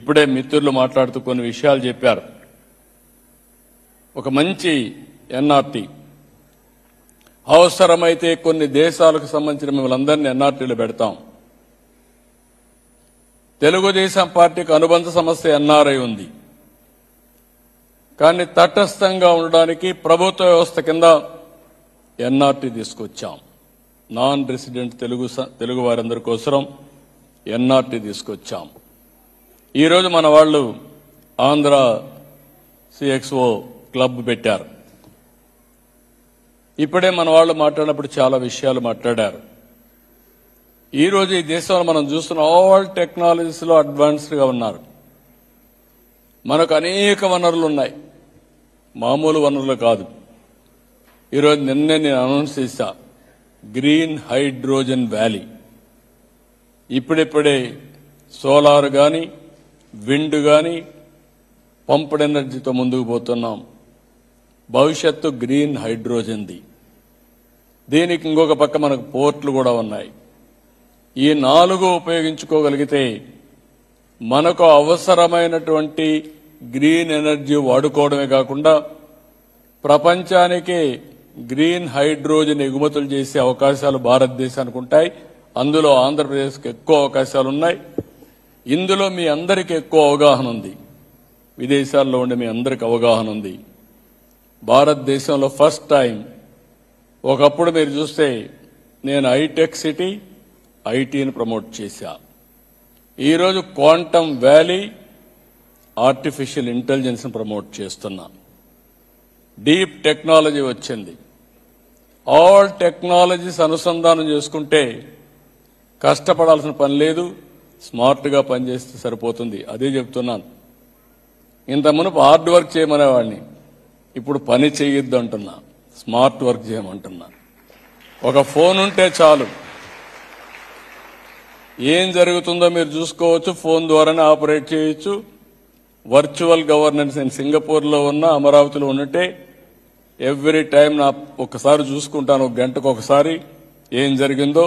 ఇప్పుడే మిత్రులు మాట్లాడుతూ కొన్ని విషయాలు చెప్పారు. ఒక మంచి ఎన్ఆర్టీ అవసరమైతే కొన్ని దేశాలకు సంబంధించిన మిమ్మల్ని అందరినీ ఎన్ఆర్టీలు పెడతాం. తెలుగుదేశం పార్టీకి అనుబంధ సమస్య ఎన్ఆర్ఐ ఉంది. కానీ తటస్థంగా ఉండడానికి ప్రభుత్వ వ్యవస్థ కింద ఎన్ఆర్టీ తీసుకొచ్చాం. నాన్ రెసిడెంట్ తెలుగు వారందరి కోసం ఎన్ఆర్టీ తీసుకొచ్చాం. ఈరోజు మన వాళ్ళు ఆంధ్ర సిఎక్స్ఓ క్లబ్ పెట్టారు. ఇప్పుడే మన వాళ్ళు మాట్లాడినప్పుడు చాలా విషయాలు మాట్లాడారు. ఈరోజు ఈ దేశంలో మనం చూస్తున్న ఆల్ టెక్నాలజీస్లో అడ్వాన్స్డ్గా ఉన్నారు. మనకు అనేక వనరులు ఉన్నాయి, మామూలు వనరులు కాదు. ఈరోజు నిన్నే నేను అనౌన్స్ చేశా గ్రీన్ హైడ్రోజన్ వ్యాలీ. ఇప్పుడిప్పుడే సోలార్ కానీ విండ్ కానీ పంప్డ్ ఎనర్జీతో ముందుకు పోతున్నాం. భవిష్యత్తు గ్రీన్ హైడ్రోజన్ది. దీనికి ఇంకొక పక్క మనకు పోర్ట్లు కూడా ఉన్నాయి. ఈ 4 ఉపయోగించుకోగలిగితే మనకు అవసరమైనటువంటి గ్రీన్ ఎనర్జీ వాడుకోవడమే కాకుండా ప్రపంచానికి గ్రీన్ హైడ్రోజన్ ఎగుమతులు చేసే అవకాశాలు భారతదేశానికి ఉంటాయి. అందులో ఆంధ్రప్రదేశ్కి ఎక్కువ అవకాశాలు ఉన్నాయి. ఇందులో మీ అందరికీ ఎక్కువ అవగాహన ఉంది. విదేశాల్లో ఉండే మీ అందరికీ అవగాహన ఉంది. భారతదేశంలో ఫస్ట్ టైం, ఒకప్పుడు మీరు చూస్తే నేను హైటెక్ సిటీ ఐటీని ప్రమోట్ చేశా. ఈరోజు క్వాంటమ్ వ్యాలీ ఆర్టిఫిషియల్ ఇంటెలిజెన్స్ని ప్రమోట్ చేస్తున్నా. డీప్ టెక్నాలజీ వచ్చింది. ఆల్ టెక్నాలజీస్ అనుసంధానం చేసుకుంటే కష్టపడాల్సిన పని లేదు, స్మార్ట్గా పనిచేస్తే సరిపోతుంది. అదే చెప్తున్నాను. ఇంత మునుపు హార్డ్ వర్క్ చేయమనేవాడిని, ఇప్పుడు పని చేయొద్దు అంటున్నా, స్మార్ట్ వర్క్ చేయమంటున్నా. ఒక ఫోన్ ఉంటే చాలు, ఏం జరుగుతుందో మీరు చూసుకోవచ్చు, ఫోన్ ద్వారానే ఆపరేట్ చేయొచ్చు. వర్చువల్ గవర్నెన్స్ నేను సింగపూర్లో ఉన్న, అమరావతిలో ఉన్నట్టే ఎవ్రీ టైం నా ఒకసారి చూసుకుంటాను, ఒక గంటకు ఒకసారి ఏం జరిగిందో.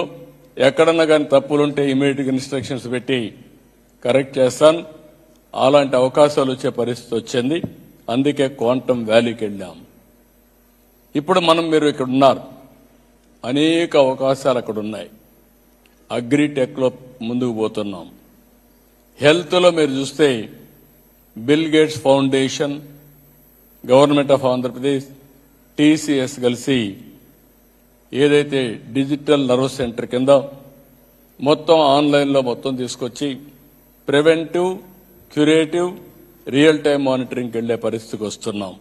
ఎక్కడన్నా కానీ తప్పులుంటే ఇమీడియట్గా ఇన్స్ట్రక్షన్స్ పెట్టి కరెక్ట్ చేస్తాను. అలాంటి అవకాశాలు వచ్చే పరిస్థితి వచ్చింది. అందుకే క్వాంటమ్ వ్యాలీకి వెళ్ళాం. ఇప్పుడు మీరు ఇక్కడ ఉన్నారు, అనేక అవకాశాలు అక్కడ ఉన్నాయి. అగ్రిటెక్లో ముందుకు పోతున్నాం. హెల్త్లో మీరు చూస్తే bill gates foundation, government of Andhra Pradesh, TCS కలిసి ఏదైతే డిజిటల్ నర్వ్ సెంటర్ కింద మొత్తం ఆన్లైన్లో మొత్తం తీసుకొచ్చి ప్రివెంటివ్, క్యూరేటివ్, రియల్ టైం మానిటరింగ్కి వెళ్లే పరిస్థితికి వస్తున్నాం.